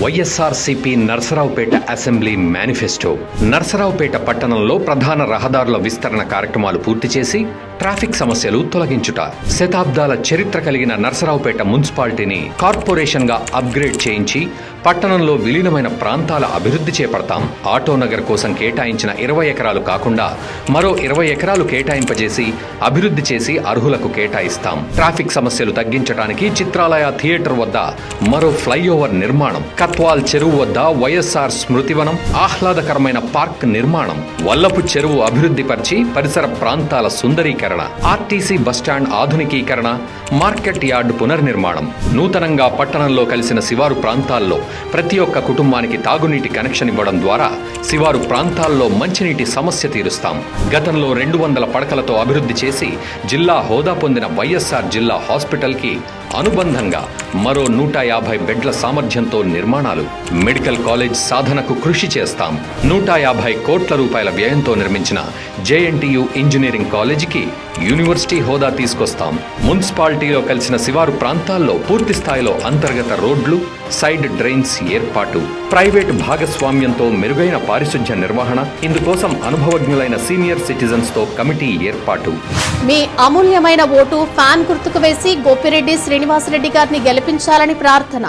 YSRCP Narasaraopet assembly manifesto. Narasaraopet పట్టణంలో ప్రధాన రహదారుల విస్తరణ కార్యక్రమాలు పూర్తి చేసి ట్రాఫిక్ సమస్యలు తొలగించుట. శతాబ్దాల చరిత్ర కలిగిన నర్సరావుపేట మున్సిపాలిటీని కార్పొరేషన్ గా అప్గ్రేడ్ చేయించి పట్టణంలో విలీనమైన ప్రాంతాల అభివృద్ధి చేపడతాం. ఆటోనగర్ కోసం కేటాయించిన 20 ఎకరాలు కాకుండా మరో 20 ఎకరాలు కేటాయింపజేసి అభివృద్ధి చేసి అర్హులకు కేటాయిస్తాం. ట్రాఫిక్ సమస్యలు తగ్గించడానికి చిత్రాలయ థియేటర్ వద్ద మరో ఫ్లైఓవర్ నిర్మాణం, కత్వాల్ చెరువు వద్ద వైఎస్ఆర్ స్మృతివనం, ఆహ్లాదకరమైన పార్క్ నిర్మాణం, వల్లపు చెరువు అభివృద్ధి పరిచి పరిసర ప్రాంతాల సుందరీకరణ, ఆర్టీసీ బస్టాండ్ ఆధునికీకరణ, మార్కెట్ యార్డు పునర్నిర్మాణం. నూతనంగా పట్టణంలో కలిసిన శివారు ప్రాంతాల్లో ప్రతి ఒక్క కుటుంబానికి తాగునీటి కనెక్షన్ ఇవ్వడం ద్వారా శివారు ప్రాంతాల్లో మంచినీటి సమస్య తీరుస్తాం. గతంలో 200 పడకలతో అభివృద్ధి చేసి జిల్లా హోదా పొందిన వైఎస్ఆర్ జిల్లా హాస్పిటల్ కి అనుబంధంగా మరో 150 బెడ్ల సామర్థ్యంతో నిర్మాణాలు. మెడికల్ కాలేజ్ సాధనకు కృషి చేస్తాం. 150 కోట్ల రూపాయల వ్యయంతో నిర్మించిన జేఎన్టీయు ఇంజనీరింగ్ కాలేజీకి యూనివర్సిటీ హోదా తీసుకొస్తాం. మున్సిపాలిటీలో కలిసిన శివారు ప్రాంతాల్లో పూర్తి స్థాయిలో అంతర్గత రోడ్లు, సైడ్ డ్రైన్స్ ఏర్పాటు, ప్రైవేట్ భాగస్వామ్యంతో మెరుగైన పారిశుధ్య నిర్వహణ. ఇందుకోసం అనుభవజ్ఞులైన సీనియర్ సిటిజన్స్ తో కమిటీ ఏర్పాటు. మీ అమూల్యమైన ఓటు ఫ్యాన్ గుర్తుకు వేసి గోపిరెడ్డి శ్రీనివాసరెడ్డి గారిని గెలిపించాలని ప్రార్థన.